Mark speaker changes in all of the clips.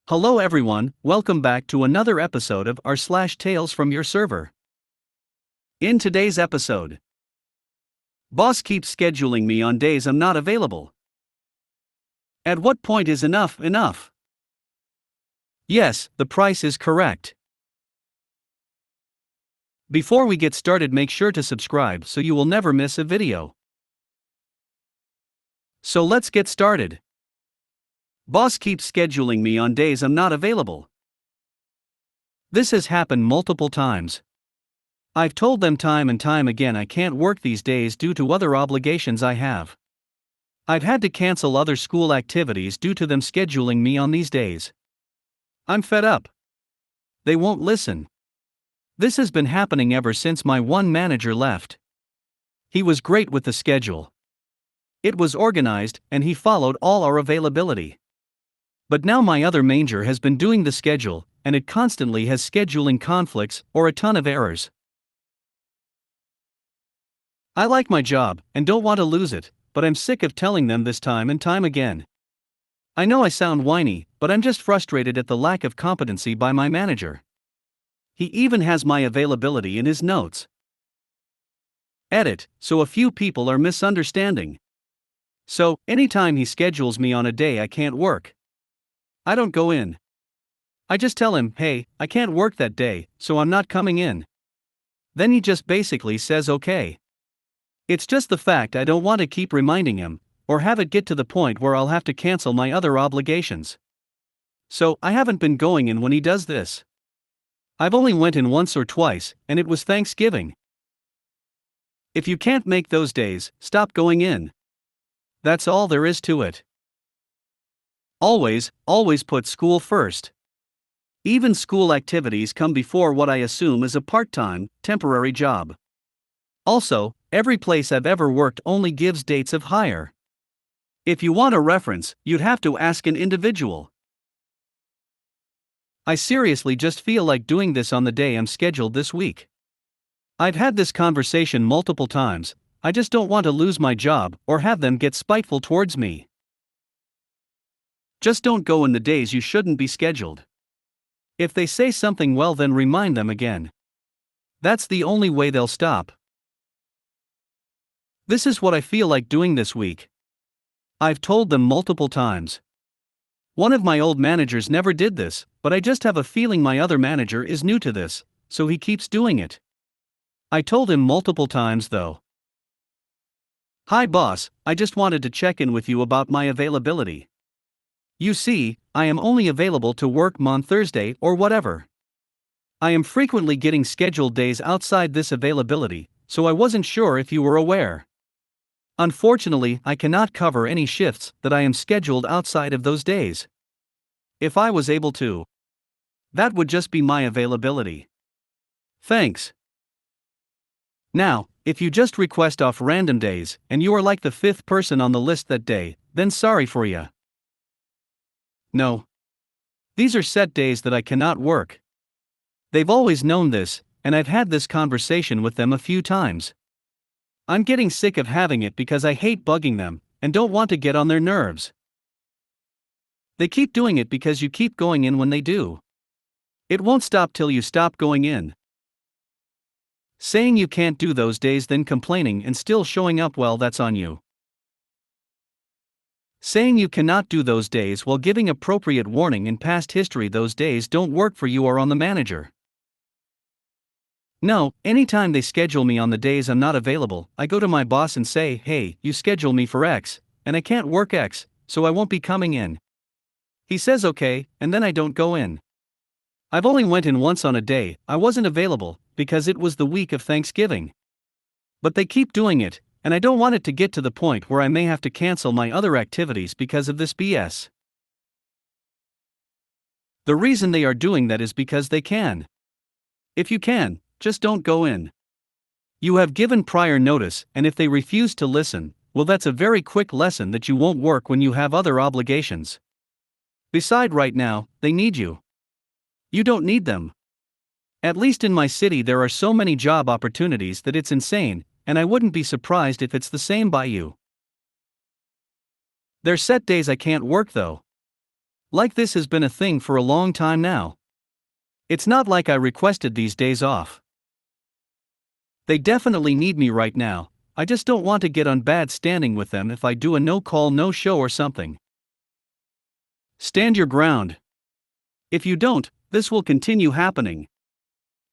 Speaker 1: Hello everyone, welcome back to another episode of r/slash Tales from Your Server. In today's episode, boss keeps scheduling me on days I'm not available. At what point is enough enough? Yes, the price is correct. Before we get started, make sure to subscribe so you will never miss a video. So let's get started. Boss keeps scheduling me on days I'm not available. This has happened multiple times. I've told them time and time again I can't work these days due to other obligations I have. I've had to cancel other school activities due to them scheduling me on these days. I'm fed up. They won't listen. This has been happening ever since my one manager left. He was great with the schedule. It was organized and he followed all our availability. But now my other manager has been doing the schedule, and it constantly has scheduling conflicts or a ton of errors. I like my job and don't want to lose it, but I'm sick of telling them this time and time again. I know I sound whiny, but I'm just frustrated at the lack of competency by my manager. He even has my availability in his notes. Edit, so a few people are misunderstanding. So, anytime he schedules me on a day I can't work, I don't go in. I just tell him, hey, I can't work that day, so I'm not coming in. Then he just basically says okay. It's just the fact I don't want to keep reminding him, or have it get to the point where I'll have to cancel my other obligations. So, I haven't been going in when he does this. I've only went in once or twice, and it was Thanksgiving. If you can't make those days, stop going in. That's all there is to it. Always put school first. Even school activities come before what I assume is a part-time, temporary job. Also, every place I've ever worked only gives dates of hire. If you want a reference, you'd have to ask an individual. I seriously just feel like doing this on the day I'm scheduled this week. I've had this conversation multiple times. I just don't want to lose my job or have them get spiteful towards me. Just don't go in the days you shouldn't be scheduled. If they say something, well, then remind them again. That's the only way they'll stop. This is what I feel like doing this week. I've told them multiple times. One of my old managers never did this, but I just have a feeling my other manager is new to this, so he keeps doing it. I told him multiple times though. Hi boss, I just wanted to check in with you about my availability. You see, I am only available to work on Thursday or whatever. I am frequently getting scheduled days outside this availability, so I wasn't sure if you were aware. Unfortunately, I cannot cover any shifts that I am scheduled outside of those days. If I was able to, that would just be my availability. Thanks. Now, if you just request off random days and you are like the 5th person on the list that day, then sorry for ya. No. These are set days that I cannot work. They've always known this, and I've had this conversation with them a few times. I'm getting sick of having it because I hate bugging them, and don't want to get on their nerves. They keep doing it because you keep going in when they do. It won't stop till you stop going in. Saying you can't do those days, then complaining and still showing up, well, that's on you. Saying you cannot do those days while giving appropriate warning in past history, those days don't work for you or on the manager. No, anytime they schedule me on the days I'm not available, I go to my boss and say, hey, you schedule me for X, and I can't work X, so I won't be coming in. He says okay, and then I don't go in. I've only went in once on a day I wasn't available, because it was the week of Thanksgiving. But they keep doing it, and I don't want it to get to the point where I may have to cancel my other activities because of this BS. The reason they are doing that is because they can. If you can, just don't go in. You have given prior notice, and if they refuse to listen, well, that's a very quick lesson that you won't work when you have other obligations. Besides, right now, they need you. You don't need them. At least in my city there are so many job opportunities that it's insane, and I wouldn't be surprised if it's the same by you. There's set days I can't work though. Like this has been a thing for a long time now. It's not like I requested these days off. They definitely need me right now, I just don't want to get on bad standing with them if I do a no-call no-show or something. Stand your ground. If you don't, this will continue happening.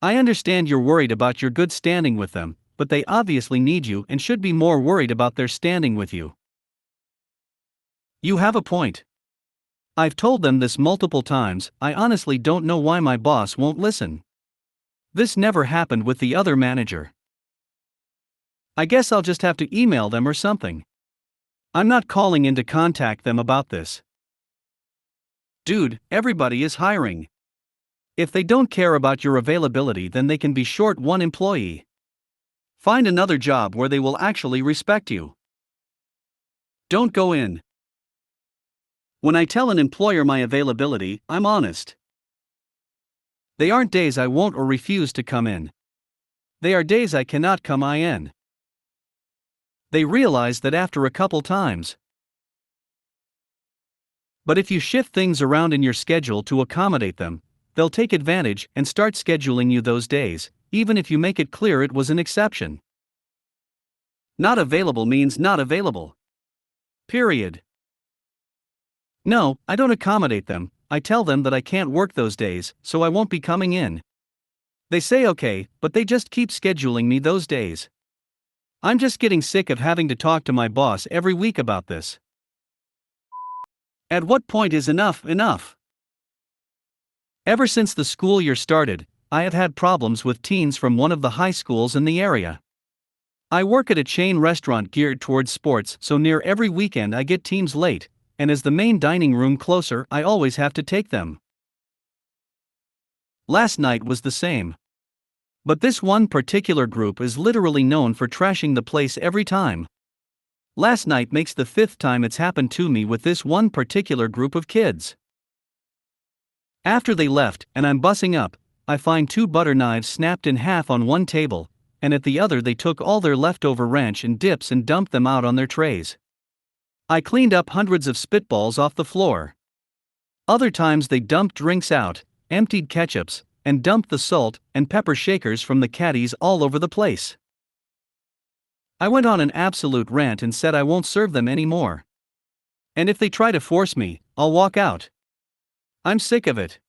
Speaker 1: I understand you're worried about your good standing with them, but they obviously need you and should be more worried about their standing with you. You have a point. I've told them this multiple times, I honestly don't know why my boss won't listen. This never happened with the other manager. I guess I'll just have to email them or something. I'm not calling in to contact them about this. Dude, everybody is hiring. If they don't care about your availability, then they can be short one employee. Find another job where they will actually respect you. Don't go in. When I tell an employer my availability, I'm honest. They aren't days I won't or refuse to come in. They are days I cannot come in. They realize that after a couple times. But if you shift things around in your schedule to accommodate them, they'll take advantage and start scheduling you those days, even if you make it clear it was an exception. Not available means not available. Period. No, I don't accommodate them, I tell them that I can't work those days, so I won't be coming in. They say okay, but they just keep scheduling me those days. I'm just getting sick of having to talk to my boss every week about this. At what point is enough enough? Ever since the school year started, I have had problems with teens from one of the high schools in the area. I work at a chain restaurant geared towards sports, so near every weekend I get teams late, and as the main dining room closer, I always have to take them. Last night was the same. But this one particular group is literally known for trashing the place every time. Last night makes the 5th time it's happened to me with this one particular group of kids. After they left, and I'm bussing up, I find 2 butter knives snapped in half on one table, and at the other they took all their leftover ranch and dips and dumped them out on their trays. I cleaned up hundreds of spitballs off the floor. Other times they dumped drinks out, emptied ketchups, and dumped the salt and pepper shakers from the caddies all over the place. I went on an absolute rant and said I won't serve them anymore. And if they try to force me, I'll walk out. I'm sick of it.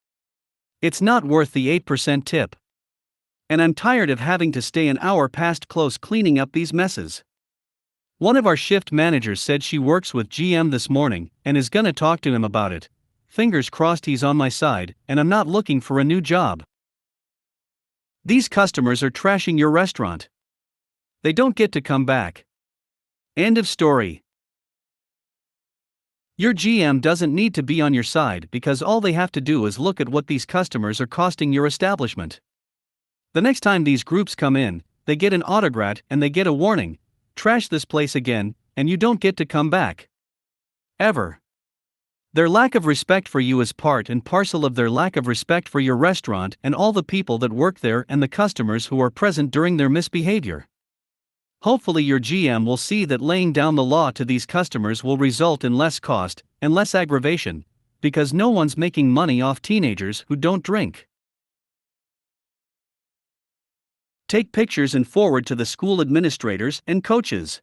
Speaker 1: It's not worth the 8% tip. And I'm tired of having to stay an hour past close cleaning up these messes. One of our shift managers said she works with GM this morning and is gonna talk to him about it. Fingers crossed he's on my side, and I'm not looking for a new job. These customers are trashing your restaurant. They don't get to come back. End of story. Your GM doesn't need to be on your side because all they have to do is look at what these customers are costing your establishment. The next time these groups come in, they get an autograt and they get a warning: trash this place again, and you don't get to come back. Ever. Their lack of respect for you is part and parcel of their lack of respect for your restaurant and all the people that work there and the customers who are present during their misbehavior. Hopefully your GM will see that laying down the law to these customers will result in less cost and less aggravation, because no one's making money off teenagers who don't drink. Take pictures and forward to the school administrators and coaches.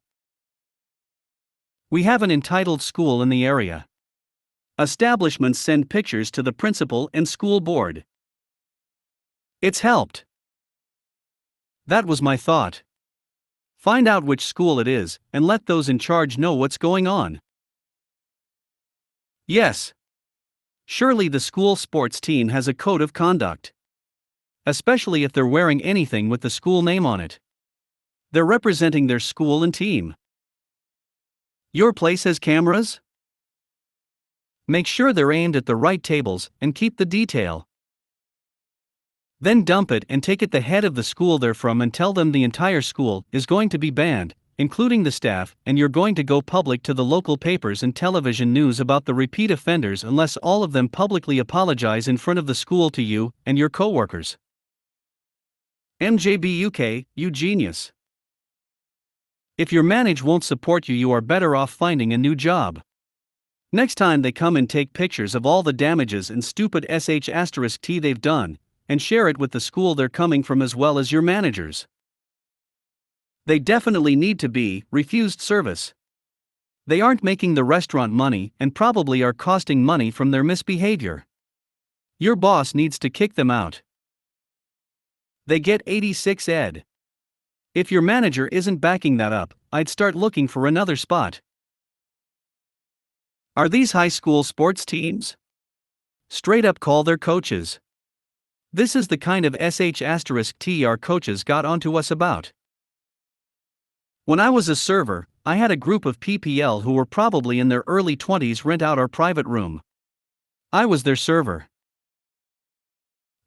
Speaker 1: We have an entitled school in the area. Establishments send pictures to the principal and school board. It's helped. That was my thought. Find out which school it is, and let those in charge know what's going on. Yes. Surely the school sports team has a code of conduct. Especially if they're wearing anything with the school name on it. They're representing their school and team. Your place has cameras? Make sure they're aimed at the right tables and keep the detail. Then dump it and take it the head of the school they're from and tell them the entire school is going to be banned, including the staff, and you're going to go public to the local papers and television news about the repeat offenders unless all of them publicly apologize in front of the school to you and your coworkers. MJBUK, you genius. If your manage won't support you, you are better off finding a new job. Next time they come and take pictures of all the damages and stupid sh*t they've done, and share it with the school they're coming from as well as your managers. They definitely need to be refused service. They aren't making the restaurant money and probably are costing money from their misbehavior. Your boss needs to kick them out. They get 86 ed. If your manager isn't backing that up, I'd start looking for another spot. Are these high school sports teams? Straight up call their coaches. This is the kind of sh*t our coaches got onto us about. When I was a server, I had a group of PPL who were probably in their early 20s rent out our private room. I was their server.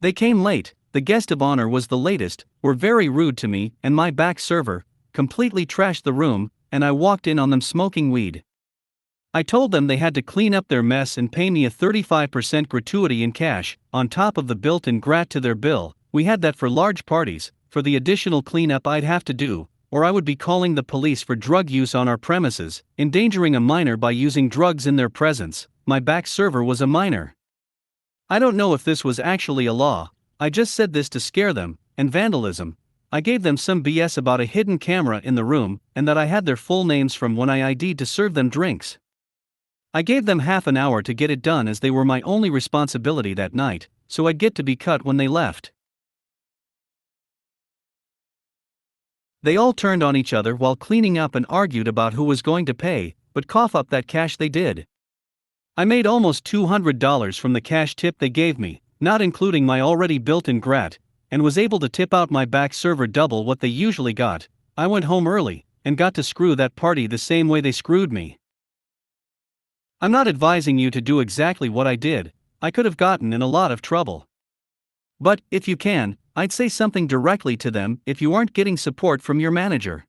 Speaker 1: They came late, the guest of honor was the latest, were very rude to me and my back server, completely trashed the room, and I walked in on them smoking weed. I told them they had to clean up their mess and pay me a 35% gratuity in cash, on top of the built-in grat to their bill. We had that for large parties. For the additional cleanup I'd have to do, or I would be calling the police for drug use on our premises, endangering a minor by using drugs in their presence. My back server was a minor. I don't know if this was actually a law, I just said this to scare them, and vandalism. I gave them some BS about a hidden camera in the room, and that I had their full names from when I ID'd to serve them drinks. I gave them half an hour to get it done as they were my only responsibility that night, so I'd get to be cut when they left. They all turned on each other while cleaning up and argued about who was going to pay, but cough up that cash they did. I made almost $200 from the cash tip they gave me, not including my already built-in grat, and was able to tip out my back server double what they usually got. I went home early, and got to screw that party the same way they screwed me. I'm not advising you to do exactly what I did, I could have gotten in a lot of trouble. But, if you can, I'd say something directly to them if you aren't getting support from your manager.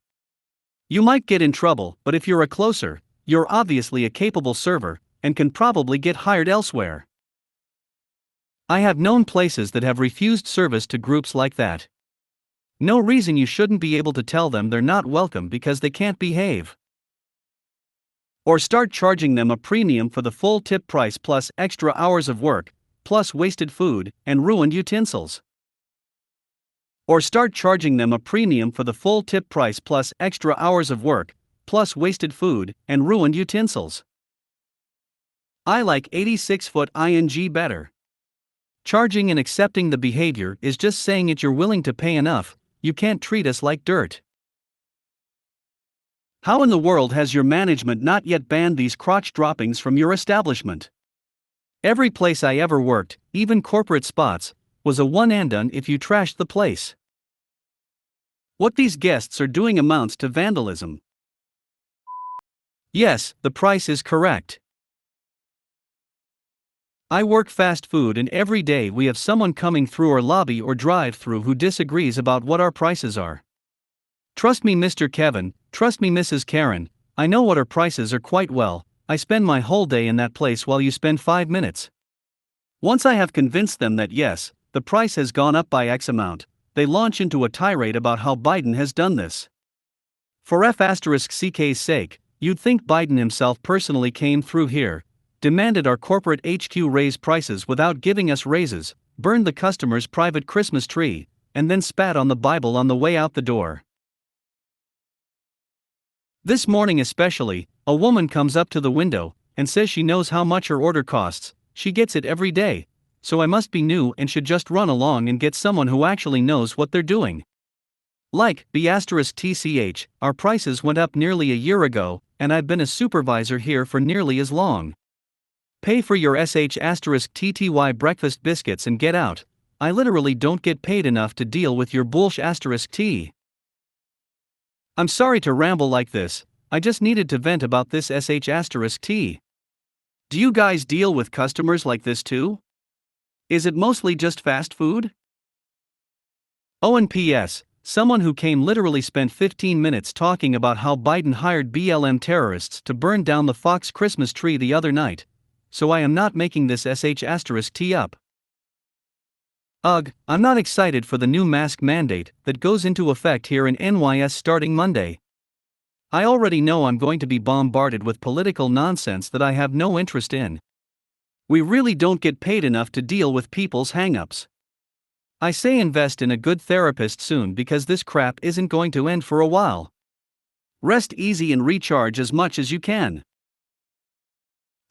Speaker 1: You might get in trouble, but if you're a closer, you're obviously a capable server, and can probably get hired elsewhere. I have known places that have refused service to groups like that. No reason you shouldn't be able to tell them they're not welcome because they can't behave. Or start charging them a premium for the full tip price plus extra hours of work, plus wasted food, and ruined utensils. Or start charging them a premium for the full tip price plus extra hours of work, plus wasted food, and ruined utensils. I like 86-foot ing better. Charging and accepting the behavior is just saying it you're willing to pay enough, you can't treat us like dirt. How in the world has your management not yet banned these crotch droppings from your establishment? Every place I ever worked, even corporate spots, was a one and done if you trashed the place. What these guests are doing amounts to vandalism. Yes, the price is correct. I work fast food and every day we have someone coming through our lobby or drive-through who disagrees about what our prices are. Trust me Mr. Kevin, trust me Mrs. Karen, I know what our prices are quite well. I spend my whole day in that place while you spend 5 minutes. Once I have convinced them that yes, the price has gone up by X amount, they launch into a tirade about how Biden has done this. For F***'s sake, you'd think Biden himself personally came through here, demanded our corporate HQ raise prices without giving us raises, burned the customer's private Christmas tree, and then spat on the Bible on the way out the door. This morning especially, a woman comes up to the window and says she knows how much her order costs. She gets it every day, so I must be new and should just run along and get someone who actually knows what they're doing. Like, B***TCH, our prices went up nearly a year ago, and I've been a supervisor here for nearly as long. Pay for your **TTY breakfast biscuits and get out. I literally don't get paid enough to deal with your bullsh**T. I'm sorry to ramble like this, I just needed to vent about this **T. Do you guys deal with customers like this too? Is it mostly just fast food? Oh, and P.S., someone who came literally spent 15 minutes talking about how Biden hired BLM terrorists to burn down the Fox Christmas tree the other night, so I am not making this **T up. Ugh, I'm not excited for the new mask mandate that goes into effect here in NYS starting Monday. I already know I'm going to be bombarded with political nonsense that I have no interest in. We really don't get paid enough to deal with people's hang-ups. I say invest in a good therapist soon because this crap isn't going to end for a while. Rest easy and recharge as much as you can.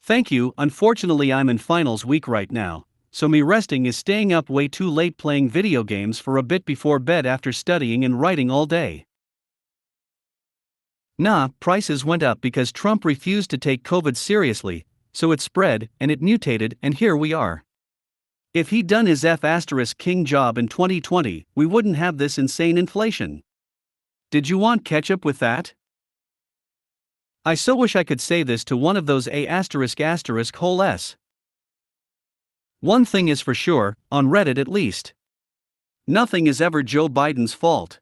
Speaker 1: Thank you. Unfortunately, I'm in finals week right now, so me resting is staying up way too late playing video games for a bit before bed after studying and writing all day. Nah, prices went up because Trump refused to take COVID seriously, so it spread and it mutated, and here we are. If he'd done his F***king job in 2020, we wouldn't have this insane inflation. Did you want ketchup with that? I so wish I could say this to one of those A*****s. One thing is for sure, on Reddit at least. Nothing is ever Joe Biden's fault.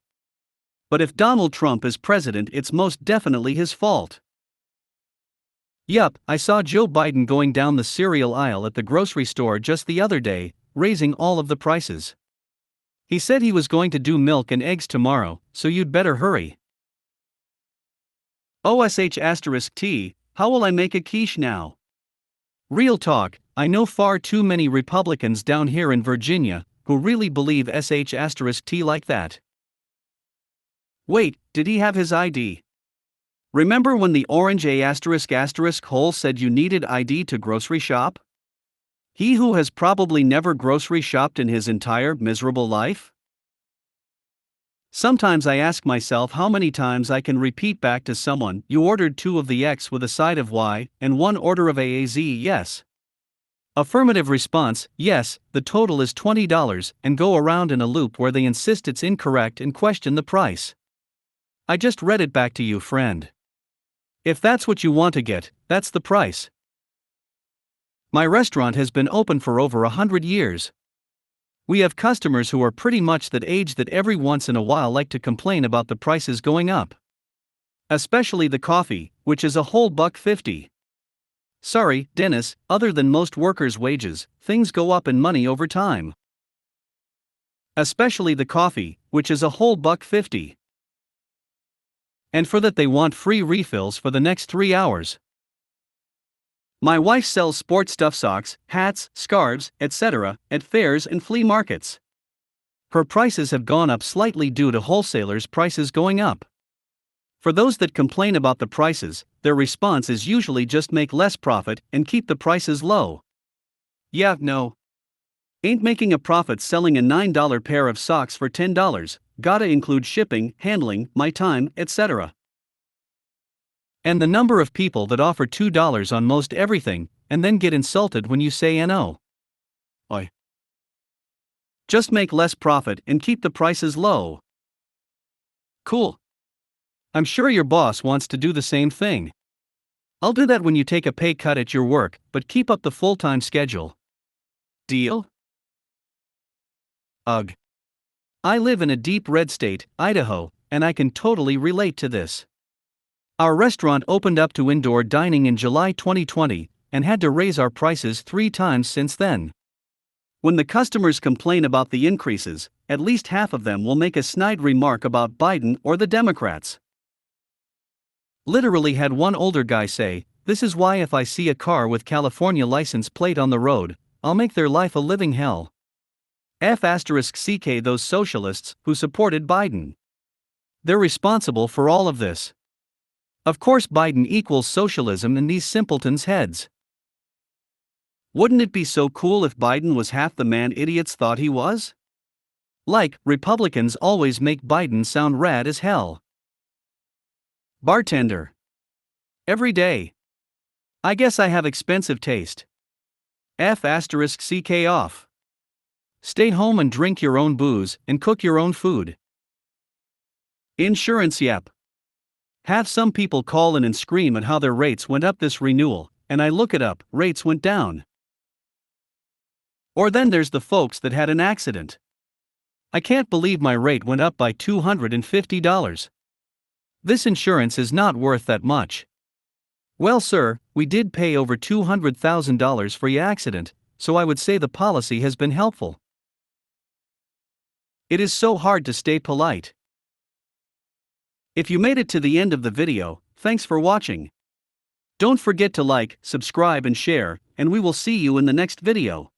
Speaker 1: But if Donald Trump is president, it's most definitely his fault. Yup, I saw Joe Biden going down the cereal aisle at the grocery store just the other day, raising all of the prices. He said he was going to do milk and eggs tomorrow, so you'd better hurry. OSH*T, how will I make a quiche now? Real talk, I know far too many Republicans down here in Virginia who really believe SH*T like that. Wait, did he have his ID? Remember when the orange A** hole said you needed ID to grocery shop? He who has probably never grocery shopped in his entire miserable life? Sometimes I ask myself how many times I can repeat back to someone, you ordered 2 of the X with a side of Y, and 1 order of AAZ, yes. Affirmative response, yes, the total is $20, and go around in a loop where they insist it's incorrect and question the price. I just read it back to you, friend. If that's what you want to get, that's the price. My restaurant has been open for over 100 years. We have customers who are pretty much that age that every once in a while like to complain about the prices going up. Especially the coffee, which is a whole $1.50. Sorry, Dennis, other than most workers' wages, things go up in money over time. Especially the coffee, which is a whole $1.50. And for that they want free refills for the next 3 hours. My wife sells sports stuff, socks, hats, scarves, etc., at fairs and flea markets. Her prices have gone up slightly due to wholesalers' prices going up. For those that complain about the prices, their response is usually just make less profit and keep the prices low. Yeah, no. Ain't making a profit selling a $9 pair of socks for $10. Gotta include shipping, handling, my time, etc. And the number of people that offer $2 on most everything, and then get insulted when you say no. Oi. Just make less profit and keep the prices low. Cool. I'm sure your boss wants to do the same thing. I'll do that when you take a pay cut at your work, but keep up the full-time schedule. Deal? Ugh. I live in a deep red state, Idaho, and I can totally relate to this. Our restaurant opened up to indoor dining in July 2020, and had to raise our prices 3 times since then. When the customers complain about the increases, at least half of them will make a snide remark about Biden or the Democrats. Literally had one older guy say, "This is why if I see a car with California license plate on the road, I'll make their life a living hell." F***ck those socialists who supported Biden. They're responsible for all of this. Of course Biden equals socialism in these simpletons' heads. Wouldn't it be so cool if Biden was half the man idiots thought he was? Like, Republicans always make Biden sound rad as hell. Bartender. Every day. I guess I have expensive taste. F***ck off. Stay home and drink your own booze and cook your own food. Insurance, yep. Have some people call in and scream at how their rates went up this renewal, and I look it up, rates went down. Or then there's the folks that had an accident. I can't believe my rate went up by $250. This insurance is not worth that much. Well, sir, we did pay over $200,000 for your accident, so I would say the policy has been helpful. It is so hard to stay polite. If you made it to the end of the video, thanks for watching. Don't forget to like, subscribe and share, and we will see you in the next video.